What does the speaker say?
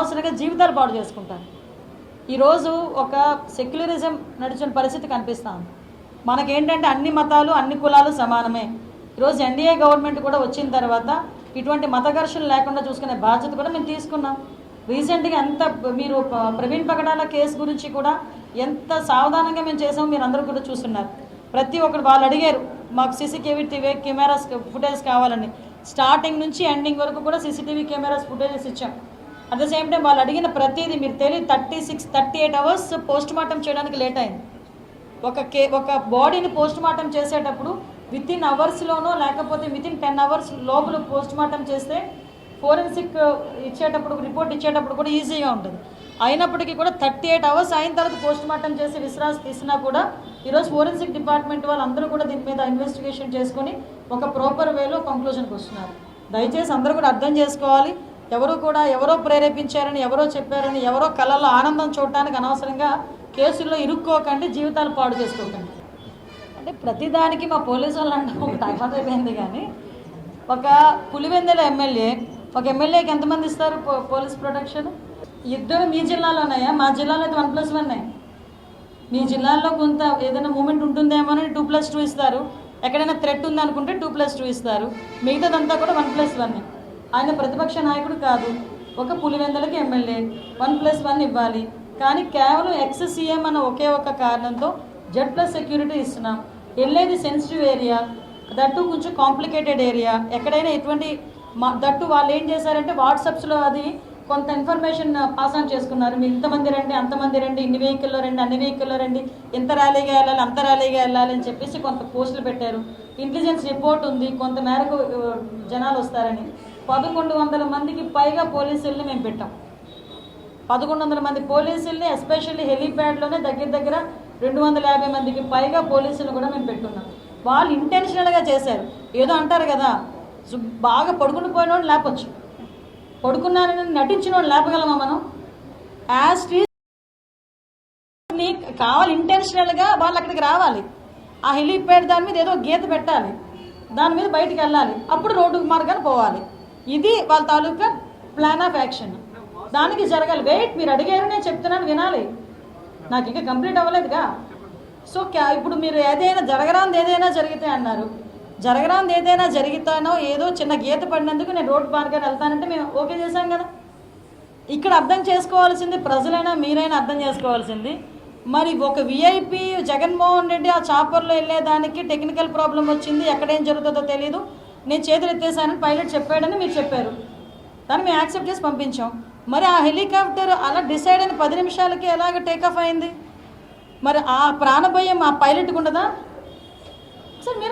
అనవసరంగా జీవితాలు పాడు చేసుకుంటారు. ఈరోజు ఒక సెక్యులరిజం నడిచిన పరిస్థితి కనిపిస్తుంది. మనకేంటంటే అన్ని మతాలు అన్ని కులాలు సమానమే. ఈరోజు ఎన్డీఏ గవర్నమెంట్ కూడా వచ్చిన తర్వాత ఇటువంటి మత ఘర్షణలు లేకుండా చూసుకునే బాధ్యత కూడా మేము తీసుకున్నాం. రీసెంట్గా ఎంత మీరు ప్రవీణ్ పగడాల కేసు గురించి కూడా ఎంత సావధానంగా మేము చేసామో మీరు అందరూ కూడా చూస్తున్నారు. ప్రతి ఒక్కరు వాళ్ళు అడిగారు మాకు సీసీటీవీ కెమెరాస్ ఫుటేజ్ కావాలని. స్టార్టింగ్ నుంచి ఎండింగ్ వరకు కూడా సీసీటీవీ కెమెరాస్ ఫుటేజెస్ ఇచ్చాం. అట్ ద సేమ్ టైం వాళ్ళు అడిగిన ప్రతిదీ మీరు తెలియదు 38 అవర్స్ పోస్ట్ మార్టం చేయడానికి లేట్ అయింది. ఒక బాడీని పోస్ట్ మార్టం చేసేటప్పుడు వితిన్ అవర్స్లోనో లేకపోతే వితిన్ 10 అవర్స్ లోపల పోస్ట్ మార్టం చేస్తే ఫోరెన్సిక్ ఇచ్చేటప్పుడు రిపోర్ట్ ఇచ్చేటప్పుడు కూడా ఈజీగా ఉంటుంది. అయినప్పటికీ కూడా 38 అవర్స్ అయిన తర్వాత పోస్ట్ మార్టం చేసి విశ్రాంతి తీసినా కూడా ఈరోజు ఫోరెన్సిక్ డిపార్ట్మెంట్ వాళ్ళందరూ కూడా దీని మీద ఇన్వెస్టిగేషన్ చేసుకొని ఒక ప్రాపర్ వేలో కంక్లూజన్కి వస్తున్నారు. దయచేసి అందరూ కూడా అర్థం చేసుకోవాలి. ఎవరో ప్రేరేపించారని, ఎవరో చెప్పారని, ఎవరో కళల్లో ఆనందం చూడటానికి అనవసరంగా కేసుల్లో ఇరుక్కోకండి, జీవితాలు పాడు చేసుకోకండి. అంటే ప్రతిదానికి మా పోలీసు వాళ్ళు అంటే ఒక టైం అయిపోయింది. కానీ ఒక పులివెందుల ఎమ్మెల్యేకి ఎంతమంది ఇస్తారు పోలీస్ ప్రొటెక్షన్? ఇద్దరు మీ జిల్లాలో ఉన్నాయా? మా జిల్లాలో అయితే 1+1. మీ జిల్లాలో కొంత ఏదైనా మూమెంట్ ఉంటుందేమో అని 2+2 ఇస్తారు. ఎక్కడైనా థ్రెట్ ఉందనుకుంటే 2+2 ఇస్తారు. మిగతాదంతా కూడా 1+1. ఆయన ప్రతిపక్ష నాయకుడు కాదు. ఒక పులివెందులకి ఎమ్మెల్యే 1+1 ఇవ్వాలి. కానీ కేవలం ఎక్స్-సీఎం అన్న ఒకే ఒక కారణంతో Z+ సెక్యూరిటీ ఇస్తున్నాం. వెళ్ళేది సెన్సిటివ్ ఏరియా, దట్టు కొంచెం కాంప్లికేటెడ్ ఏరియా. ఎక్కడైనా ఎటువంటి దట్టు వాళ్ళు ఏం చేశారంటే వాట్సాప్స్లో అది కొంత ఇన్ఫర్మేషన్ పాస్ ఆన్ చేసుకున్నారు. మీరు ఇంతమంది రండి, అంతమంది రండి, ఇన్ని వెహికల్లో రండి, అన్ని వెహికల్లో రండి, ఎంత ర్యాలీగా వెళ్ళాలి, అంత ర్యాలీగా వెళ్ళాలి అని చెప్పేసి కొంత పోస్టులు పెట్టారు. ఇంటెలిజెన్స్ రిపోర్ట్ ఉంది కొంత మేరకు జనాలు వస్తారని. 1100 మందికి పైగా పోలీసుల్ని మేము పెట్టాం. 1100 మంది పోలీసుల్ని ఎస్పెషల్లీ హెలీప్యాడ్లోనే దగ్గర 250 మందికి పైగా పోలీసులు కూడా మేము పెట్టున్నాం. వాళ్ళు ఇంటెన్షనల్గా చేశారు. ఏదో అంటారు కదా, బాగా పడుకుని పోయిన వాళ్ళు లేపచ్చు, పడుకున్నారని నటించిన వాళ్ళు లేపగలమా మనం? కావాలి ఇంటెన్షనల్గా వాళ్ళు అక్కడికి రావాలి. ఆ హెలీప్యాడ్ దాని మీద ఏదో గీత పెట్టాలి, దాని మీద బయటికి వెళ్ళాలి, అప్పుడు రోడ్డు మార్గాన్ని పోవాలి. ఇది వాళ్ళ తాలూకా ప్లాన్ ఆఫ్ యాక్షన్. దానికి జరగాలి. వెయిట్, మీరు అడిగారు, నేను చెప్తున్నాను, వినాలి. నాకు ఇంకా కంప్లీట్ అవ్వలేదుగా. సో ఇప్పుడు మీరు జరగరాంది ఏదైనా జరిగితే అన్నారు. జరగరాంది ఏదైనా జరిగితానో ఏదో చిన్న గీత పడినందుకు నేను రోడ్డు మార్గాన్ని వెళ్తానంటే మేము ఓకే చేశాం కదా. ఇక్కడ అర్థం చేసుకోవాల్సింది ప్రజలైనా మీరైనా అర్థం చేసుకోవాల్సింది. మరి ఒక విఐపి జగన్మోహన్ రెడ్డి ఆ చాపర్లో వెళ్ళేదానికి టెక్నికల్ ప్రాబ్లం వచ్చింది, ఎక్కడేం జరుగుతుందో తెలియదు, నేను చేతులు ఎత్తేసానని పైలట్ చెప్పాడని మీరు చెప్పారు. దాన్ని మేము యాక్సెప్ట్ చేసి పంపించాం. మరి ఆ హెలికాప్టర్ అలా డిసైడ్ అయిన 10 నిమిషాలకి ఎలాగ టేకాఫ్ అయింది? మరి ఆ ప్రాణభయం ఆ పైలట్కి ఉండదా? సార్ మీరు